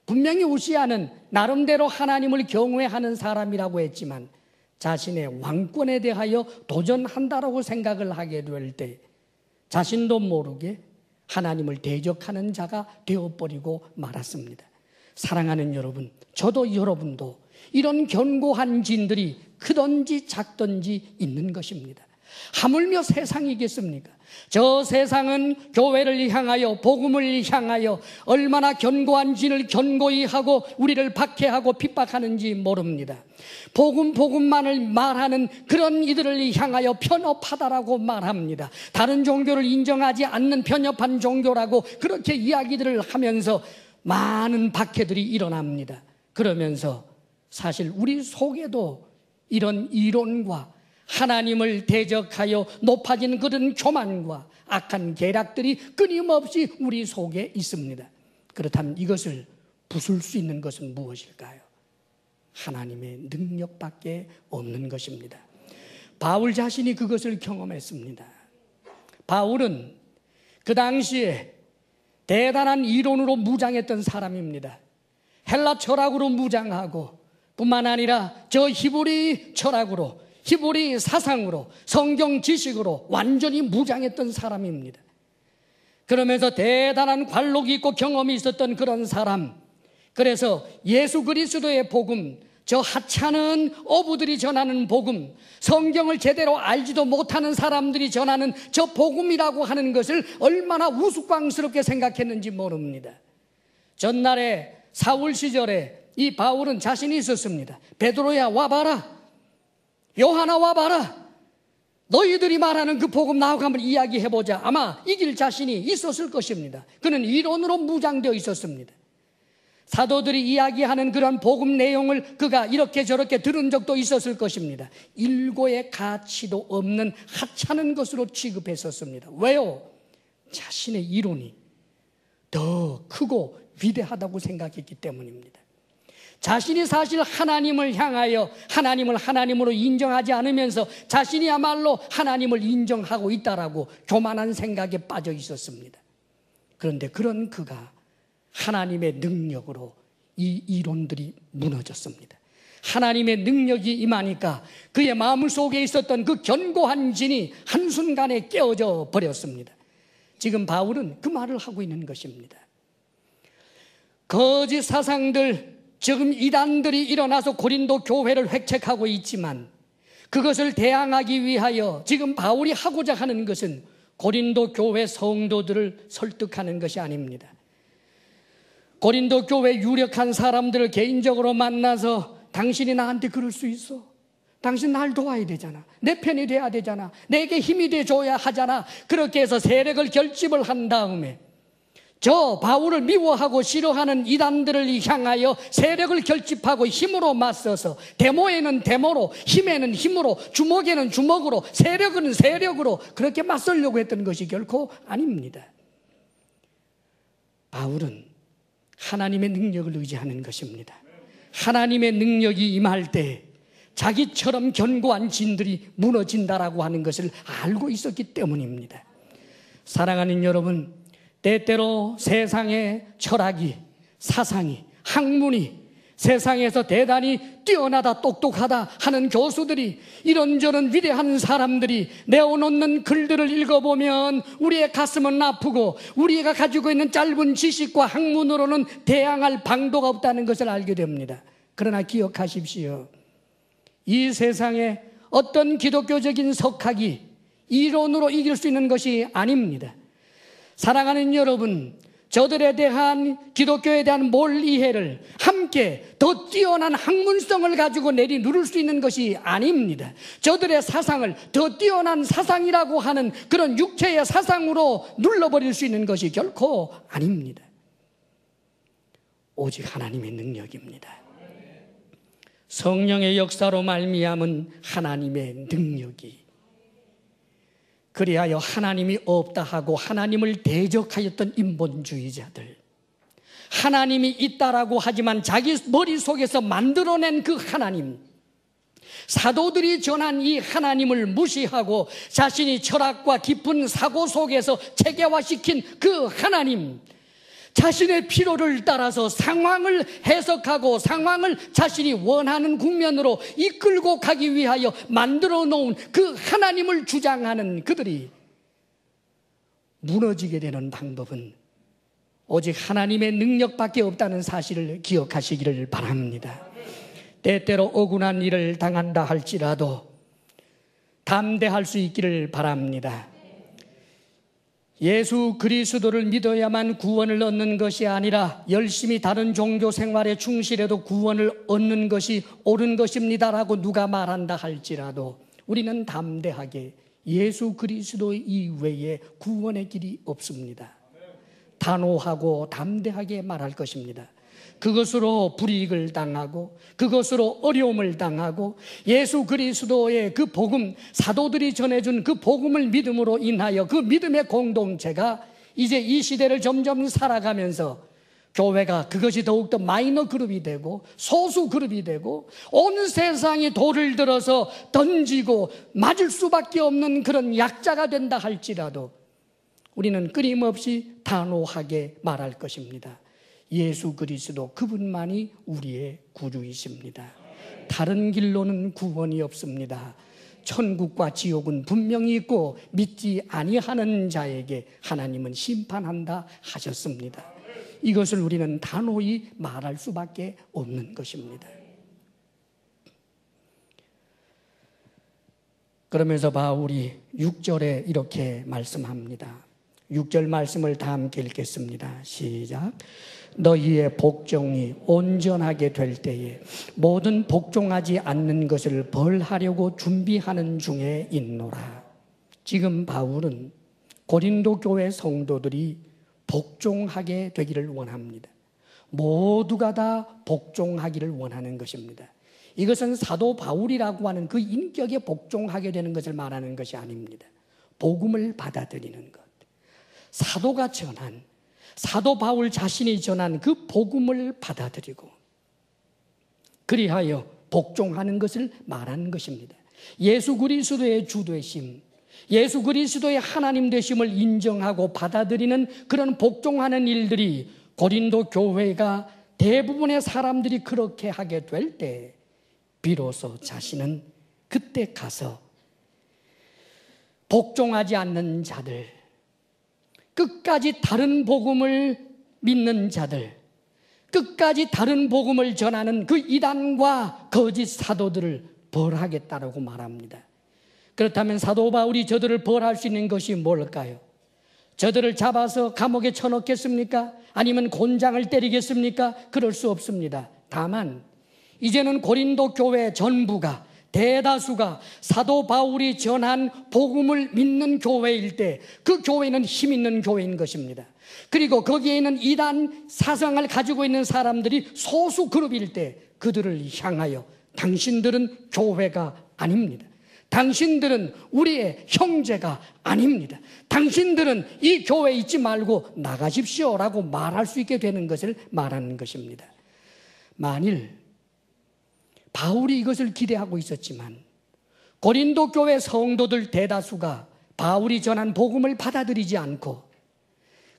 분명히 우시야는 나름대로 하나님을 경외하는 사람이라고 했지만 자신의 왕권에 대하여 도전한다라고 생각을 하게 될 때 자신도 모르게 하나님을 대적하는 자가 되어버리고 말았습니다. 사랑하는 여러분, 저도 여러분도 이런 견고한 진들이 크든지 작든지 있는 것입니다. 하물며 세상이겠습니까? 저 세상은 교회를 향하여 복음을 향하여 얼마나 견고한 진을 견고히 하고 우리를 박해하고 핍박하는지 모릅니다. 복음만을 말하는 그런 이들을 향하여 편협하다라고 말합니다. 다른 종교를 인정하지 않는 편협한 종교라고 그렇게 이야기들을 하면서 많은 박해들이 일어납니다. 그러면서 사실 우리 속에도 이런 이론과 하나님을 대적하여 높아진 그런 교만과 악한 계략들이 끊임없이 우리 속에 있습니다. 그렇다면 이것을 부술 수 있는 것은 무엇일까요? 하나님의 능력밖에 없는 것입니다. 바울 자신이 그것을 경험했습니다. 바울은 그 당시에 대단한 이론으로 무장했던 사람입니다. 헬라 철학으로 무장하고 뿐만 아니라 저 히브리 철학으로 히브리 사상으로 성경 지식으로 완전히 무장했던 사람입니다. 그러면서 대단한 관록이 있고 경험이 있었던 그런 사람, 그래서 예수 그리스도의 복음, 저 하찮은 어부들이 전하는 복음, 성경을 제대로 알지도 못하는 사람들이 전하는 저 복음이라고 하는 것을 얼마나 우스꽝스럽게 생각했는지 모릅니다. 전날에 사울 시절에 이 바울은 자신이 있었습니다. 베드로야 와봐라, 요하나 와봐라, 너희들이 말하는 그 복음 나하고 한번 이야기해보자. 아마 이길 자신이 있었을 것입니다. 그는 이론으로 무장되어 있었습니다. 사도들이 이야기하는 그런 복음 내용을 그가 이렇게 저렇게 들은 적도 있었을 것입니다. 일고의 가치도 없는 하찮은 것으로 취급했었습니다. 왜요? 자신의 이론이 더 크고 위대하다고 생각했기 때문입니다. 자신이 사실 하나님을 향하여 하나님을 하나님으로 인정하지 않으면서 자신이야말로 하나님을 인정하고 있다라고 교만한 생각에 빠져 있었습니다. 그런데 그런 그가 하나님의 능력으로 이 이론들이 무너졌습니다. 하나님의 능력이 임하니까 그의 마음속에 있었던 그 견고한 진이 한순간에 깨어져 버렸습니다. 지금 바울은 그 말을 하고 있는 것입니다. 거짓 사상들, 지금 이단들이 일어나서 고린도 교회를 획책하고 있지만 그것을 대항하기 위하여 지금 바울이 하고자 하는 것은 고린도 교회 성도들을 설득하는 것이 아닙니다. 고린도 교회 유력한 사람들을 개인적으로 만나서 당신이 나한테 그럴 수 있어? 당신 날 도와야 되잖아. 내 편이 돼야 되잖아. 내게 힘이 돼줘야 하잖아. 그렇게 해서 세력을 결집을 한 다음에 저 바울을 미워하고 싫어하는 이단들을 향하여 세력을 결집하고 힘으로 맞서서 데모에는 데모로, 힘에는 힘으로, 주먹에는 주먹으로, 세력은 세력으로 그렇게 맞서려고 했던 것이 결코 아닙니다. 바울은 하나님의 능력을 의지하는 것입니다. 하나님의 능력이 임할 때 자기처럼 견고한 진들이 무너진다라고 하는 것을 알고 있었기 때문입니다. 사랑하는 여러분, 때때로 세상의 철학이, 사상이, 학문이 세상에서 대단히 뛰어나다 똑똑하다 하는 교수들이, 이런저런 위대한 사람들이 내어놓는 글들을 읽어보면 우리의 가슴은 아프고 우리가 가지고 있는 짧은 지식과 학문으로는 대항할 방도가 없다는 것을 알게 됩니다. 그러나 기억하십시오. 이 세상에 어떤 기독교적인 석학이 이론으로 이길 수 있는 것이 아닙니다. 사랑하는 여러분, 저들에 대한 기독교에 대한 몰 이해를 함께 더 뛰어난 학문성을 가지고 내리누를 수 있는 것이 아닙니다. 저들의 사상을 더 뛰어난 사상이라고 하는 그런 육체의 사상으로 눌러버릴 수 있는 것이 결코 아닙니다. 오직 하나님의 능력입니다. 성령의 역사로 말미암은 하나님의 능력이, 그리하여 하나님이 없다 하고 하나님을 대적하였던 인본주의자들, 하나님이 있다라고 하지만 자기 머릿속에서 만들어낸 그 하나님, 사도들이 전한 이 하나님을 무시하고 자신이 철학과 깊은 사고 속에서 체계화시킨 그 하나님, 자신의 필요를 따라서 상황을 해석하고 상황을 자신이 원하는 국면으로 이끌고 가기 위하여 만들어 놓은 그 하나님을 주장하는 그들이 무너지게 되는 방법은 오직 하나님의 능력밖에 없다는 사실을 기억하시기를 바랍니다. 때때로 억울한 일을 당한다 할지라도 담대할 수 있기를 바랍니다. 예수 그리스도를 믿어야만 구원을 얻는 것이 아니라 열심히 다른 종교 생활에 충실해도 구원을 얻는 것이 옳은 것입니다라고 누가 말한다 할지라도 우리는 담대하게 예수 그리스도 이외에 구원의 길이 없습니다. 단호하고 담대하게 말할 것입니다. 그것으로 불이익을 당하고 그것으로 어려움을 당하고 예수 그리스도의 그 복음, 사도들이 전해준 그 복음을 믿음으로 인하여 그 믿음의 공동체가 이제 이 시대를 점점 살아가면서 교회가 그것이 더욱더 마이너 그룹이 되고 소수 그룹이 되고 온 세상이 돌을 들어서 던지고 맞을 수밖에 없는 그런 약자가 된다 할지라도 우리는 끊임없이 단호하게 말할 것입니다. 예수 그리스도 그분만이 우리의 구주이십니다. 다른 길로는 구원이 없습니다. 천국과 지옥은 분명히 있고 믿지 아니하는 자에게 하나님은 심판한다 하셨습니다. 이것을 우리는 단호히 말할 수밖에 없는 것입니다. 그러면서 바울이 6절에 이렇게 말씀합니다. 6절 말씀을 다 함께 읽겠습니다. 시작. 너희의 복종이 온전하게 될 때에 모든 복종하지 않는 것을 벌하려고 준비하는 중에 있노라. 지금 바울은 고린도 교회 성도들이 복종하게 되기를 원합니다. 모두가 다 복종하기를 원하는 것입니다. 이것은 사도 바울이라고 하는 그 인격에 복종하게 되는 것을 말하는 것이 아닙니다. 복음을 받아들이는 것, 사도가 전한, 사도 바울 자신이 전한 그 복음을 받아들이고 그리하여 복종하는 것을 말하는 것입니다. 예수 그리스도의 주되심, 예수 그리스도의 하나님 되심을 인정하고 받아들이는 그런 복종하는 일들이 고린도 교회가 대부분의 사람들이 그렇게 하게 될 때 비로소 자신은 그때 가서 복종하지 않는 자들, 끝까지 다른 복음을 믿는 자들, 끝까지 다른 복음을 전하는 그 이단과 거짓 사도들을 벌하겠다라고 말합니다. 그렇다면 사도 바울이 저들을 벌할 수 있는 것이 뭘까요? 저들을 잡아서 감옥에 쳐넣겠습니까? 아니면 곤장을 때리겠습니까? 그럴 수 없습니다. 다만 이제는 고린도 교회 전부가, 대다수가 사도 바울이 전한 복음을 믿는 교회일 때 그 교회는 힘 있는 교회인 것입니다. 그리고 거기에 있는 이단 사상을 가지고 있는 사람들이 소수 그룹일 때 그들을 향하여 당신들은 교회가 아닙니다. 당신들은 우리의 형제가 아닙니다. 당신들은 이 교회에 있지 말고 나가십시오라고 말할 수 있게 되는 것을 말하는 것입니다. 만일 바울이 이것을 기대하고 있었지만 고린도 교회 성도들 대다수가 바울이 전한 복음을 받아들이지 않고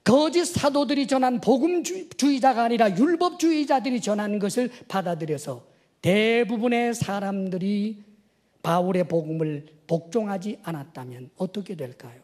거짓 사도들이 전한 복음주의자가 아니라 율법주의자들이 전한 것을 받아들여서 대부분의 사람들이 바울의 복음을 복종하지 않았다면 어떻게 될까요?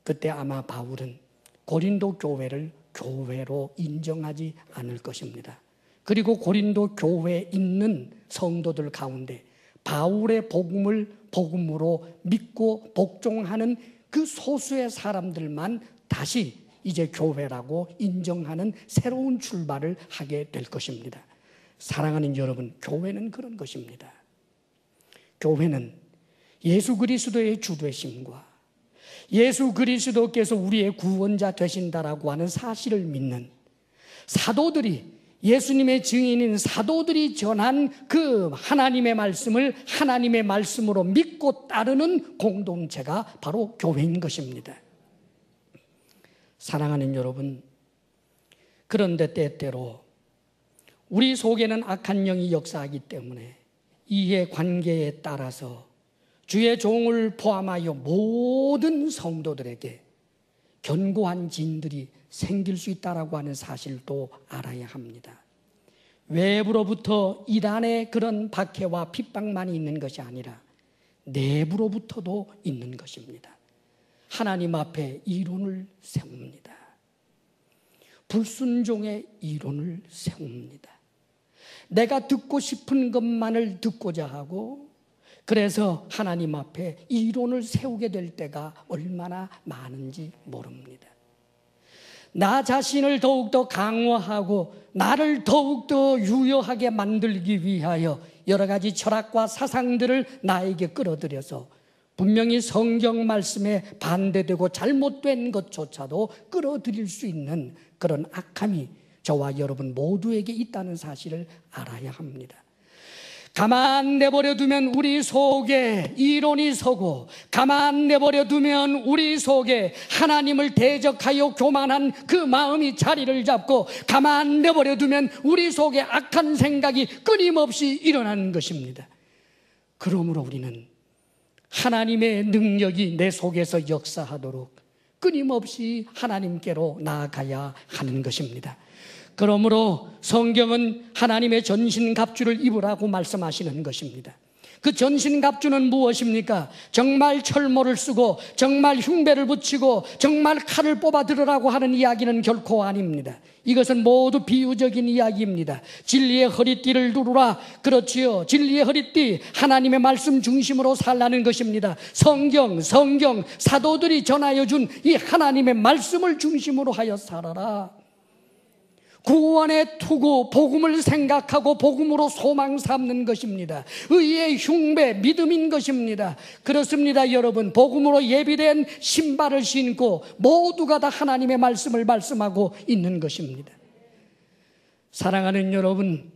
그때 아마 바울은 고린도 교회를 교회로 인정하지 않을 것입니다. 그리고 고린도 교회에 있는 성도들 가운데 바울의 복음을 복음으로 믿고 복종하는 그 소수의 사람들만 다시 이제 교회라고 인정하는 새로운 출발을 하게 될 것입니다. 사랑하는 여러분, 교회는 그런 것입니다. 교회는 예수 그리스도의 주되심과 예수 그리스도께서 우리의 구원자 되신다라고 하는 사실을 믿는 사도들이, 예수님의 증인인 사도들이 전한 그 하나님의 말씀을 하나님의 말씀으로 믿고 따르는 공동체가 바로 교회인 것입니다. 사랑하는 여러분, 그런데 때때로 우리 속에는 악한 영이 역사하기 때문에 이해 관계에 따라서 주의 종을 포함하여 모든 성도들에게 견고한 진들이 생길 수 있다라고 하는 사실도 알아야 합니다. 외부로부터 이단의 그런 박해와 핍박만이 있는 것이 아니라 내부로부터도 있는 것입니다. 하나님 앞에 이론을 세웁니다. 불순종의 이론을 세웁니다. 내가 듣고 싶은 것만을 듣고자 하고, 그래서 하나님 앞에 이론을 세우게 될 때가 얼마나 많은지 모릅니다. 나 자신을 더욱더 강화하고 나를 더욱더 유효하게 만들기 위하여 여러 가지 철학과 사상들을 나에게 끌어들여서 분명히 성경 말씀에 반대되고 잘못된 것조차도 끌어들일 수 있는 그런 악함이 저와 여러분 모두에게 있다는 사실을 알아야 합니다. 가만 내버려 두면 우리 속에 이론이 서고, 가만 내버려 두면 우리 속에 하나님을 대적하여 교만한 그 마음이 자리를 잡고, 가만 내버려 두면 우리 속에 악한 생각이 끊임없이 일어나는 것입니다. 그러므로 우리는 하나님의 능력이 내 속에서 역사하도록 끊임없이 하나님께로 나아가야 하는 것입니다. 그러므로 성경은 하나님의 전신갑주를 입으라고 말씀하시는 것입니다. 그 전신갑주는 무엇입니까? 정말 철모를 쓰고 정말 흉배를 붙이고 정말 칼을 뽑아 들으라고 하는 이야기는 결코 아닙니다. 이것은 모두 비유적인 이야기입니다. 진리의 허리띠를 두르라. 그렇지요. 진리의 허리띠, 하나님의 말씀 중심으로 살라는 것입니다. 성경, 사도들이 전하여 준 이 하나님의 말씀을 중심으로 하여 살아라. 구원의 투구, 복음을 생각하고 복음으로 소망 삼는 것입니다. 의의 흉배, 믿음인 것입니다. 그렇습니다, 여러분. 복음으로 예비된 신발을 신고 모두가 다 하나님의 말씀을 말씀하고 있는 것입니다. 사랑하는 여러분,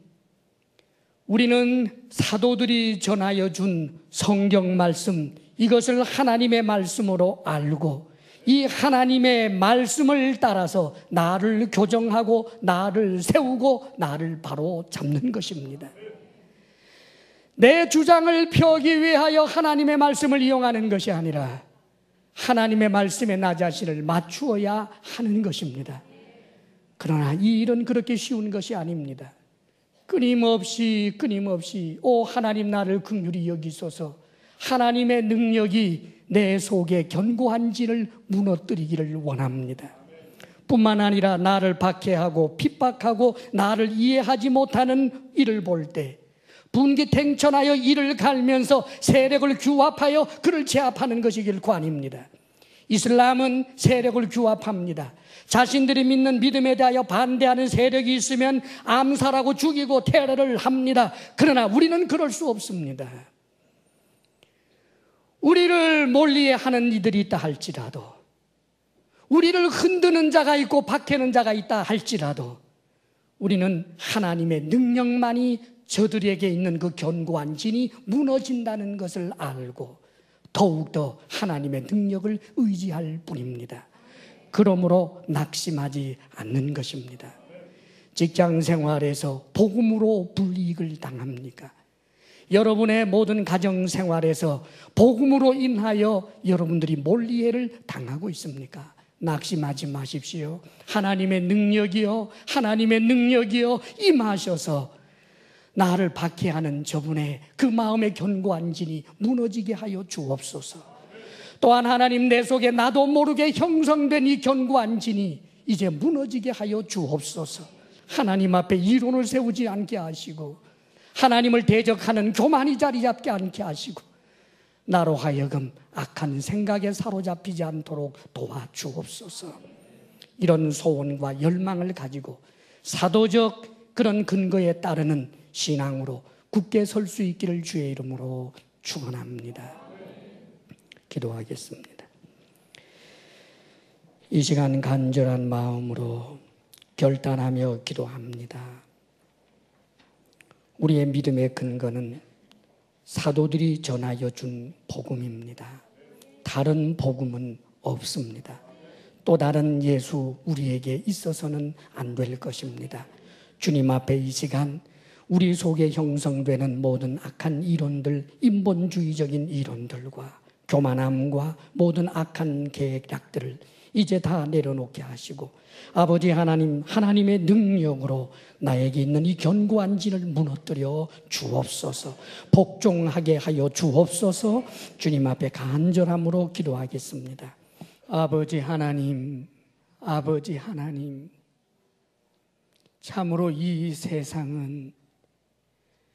우리는 사도들이 전하여 준 성경 말씀, 이것을 하나님의 말씀으로 알고 이 하나님의 말씀을 따라서 나를 교정하고 나를 세우고 나를 바로 잡는 것입니다. 내 주장을 펴기 위하여 하나님의 말씀을 이용하는 것이 아니라 하나님의 말씀에 나 자신을 맞추어야 하는 것입니다. 그러나 이 일은 그렇게 쉬운 것이 아닙니다. 끊임없이 오 하나님 나를 긍휼히 여기소서, 하나님의 능력이 내 속에 견고한 진을 무너뜨리기를 원합니다. 뿐만 아니라 나를 박해하고 핍박하고 나를 이해하지 못하는 이를 볼 때 분기탱천하여 이를 갈면서 세력을 규합하여 그를 제압하는 것이 결코 아닙니다. 이슬람은 세력을 규합합니다. 자신들이 믿는 믿음에 대하여 반대하는 세력이 있으면 암살하고 죽이고 테러를 합니다. 그러나 우리는 그럴 수 없습니다. 우리를 멀리하는 이들이 있다 할지라도, 우리를 흔드는 자가 있고 박해는 자가 있다 할지라도 우리는 하나님의 능력만이 저들에게 있는 그 견고한 진이 무너진다는 것을 알고 더욱더 하나님의 능력을 의지할 뿐입니다. 그러므로 낙심하지 않는 것입니다. 직장 생활에서 복음으로 불이익을 당합니까? 여러분의 모든 가정생활에서 복음으로 인하여 여러분들이 몰이해를 당하고 있습니까? 낙심하지 마십시오. 하나님의 능력이요, 하나님의 능력이요 임하셔서 나를 박해하는 저분의 그 마음의 견고한 진이 무너지게 하여 주옵소서. 또한 하나님, 내 속에 나도 모르게 형성된 이 견고한 진이 이제 무너지게 하여 주옵소서. 하나님 앞에 이론을 세우지 않게 하시고 하나님을 대적하는 교만이 자리 잡게 않게 하시고 나로 하여금 악한 생각에 사로잡히지 않도록 도와주옵소서. 이런 소원과 열망을 가지고 사도적 그런 근거에 따르는 신앙으로 굳게 설 수 있기를 주의 이름으로 축원합니다. 기도하겠습니다. 이 시간 간절한 마음으로 결단하며 기도합니다. 우리의 믿음의 근거는 사도들이 전하여 준 복음입니다. 다른 복음은 없습니다. 또 다른 예수 우리에게 있어서는 안 될 것입니다. 주님 앞에 이 시간 우리 속에 형성되는 모든 악한 이론들, 인본주의적인 이론들과 교만함과 모든 악한 계략들을 이제 다 내려놓게 하시고 아버지 하나님, 하나님의 능력으로 나에게 있는 이 견고한 진을 무너뜨려 주옵소서. 복종하게 하여 주옵소서. 주님 앞에 간절함으로 기도하겠습니다. 아버지 하나님, 아버지 하나님, 참으로 이 세상은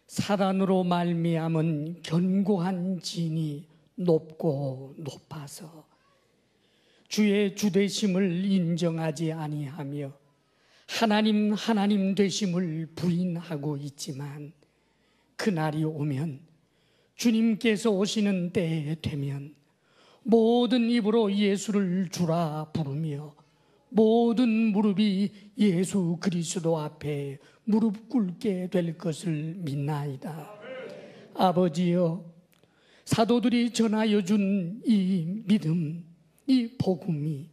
사단으로 말미암은 견고한 진이 높고 높아서 주의 주되심을 인정하지 아니하며 하나님 되심을 부인하고 있지만 그날이 오면 주님께서 오시는 때에 되면 모든 입으로 예수를 주라 부르며 모든 무릎이 예수 그리스도 앞에 무릎 꿇게 될 것을 믿나이다. 아버지여, 사도들이 전하여 준 이 믿음, 이 복음이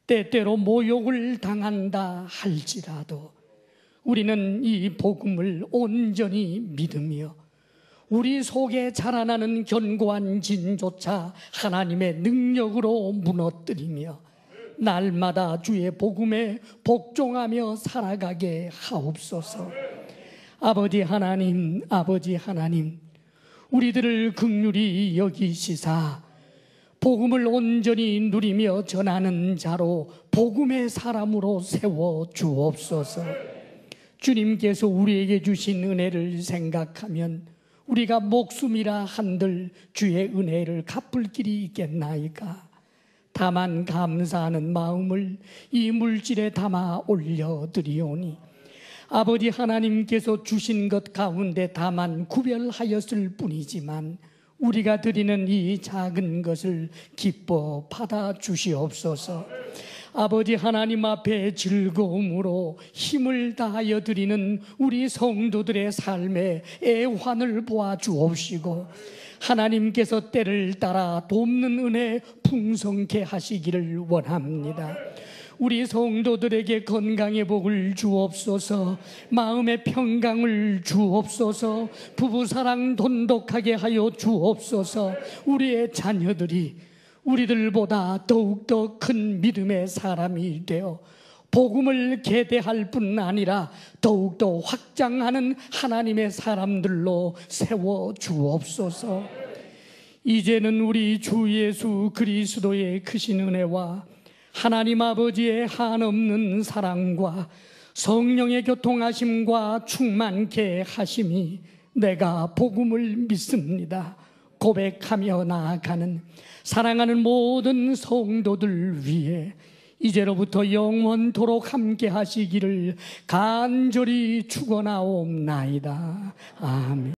때때로 모욕을 당한다 할지라도 우리는 이 복음을 온전히 믿으며 우리 속에 자라나는 견고한 진조차 하나님의 능력으로 무너뜨리며 날마다 주의 복음에 복종하며 살아가게 하옵소서. 아버지 하나님, 아버지 하나님, 우리들을 긍휼히 여기시사 복음을 온전히 누리며 전하는 자로 복음의 사람으로 세워 주옵소서. 주님께서 우리에게 주신 은혜를 생각하면 우리가 목숨이라 한들 주의 은혜를 갚을 길이 있겠나이까. 다만 감사하는 마음을 이 물질에 담아 올려드리오니 아버지 하나님께서 주신 것 가운데 다만 구별하였을 뿐이지만 우리가 드리는 이 작은 것을 기뻐 받아 주시옵소서. 아버지 하나님 앞에 즐거움으로 힘을 다하여 드리는 우리 성도들의 삶에 애환을 보아 주옵시고 하나님께서 때를 따라 돕는 은혜 풍성케 하시기를 원합니다. 우리 성도들에게 건강의 복을 주옵소서. 마음의 평강을 주옵소서. 부부사랑 돈독하게 하여 주옵소서. 우리의 자녀들이 우리들보다 더욱더 큰 믿음의 사람이 되어 복음을 계대할 뿐 아니라 더욱더 확장하는 하나님의 사람들로 세워 주옵소서. 이제는 우리 주 예수 그리스도의 크신 은혜와 하나님 아버지의 한없는 사랑과 성령의 교통하심과 충만케 하심이 내가 복음을 믿습니다 고백하며 나아가는 사랑하는 모든 성도들 위해 이제로부터 영원토록 함께 하시기를 간절히 축원하옵나이다. 아멘.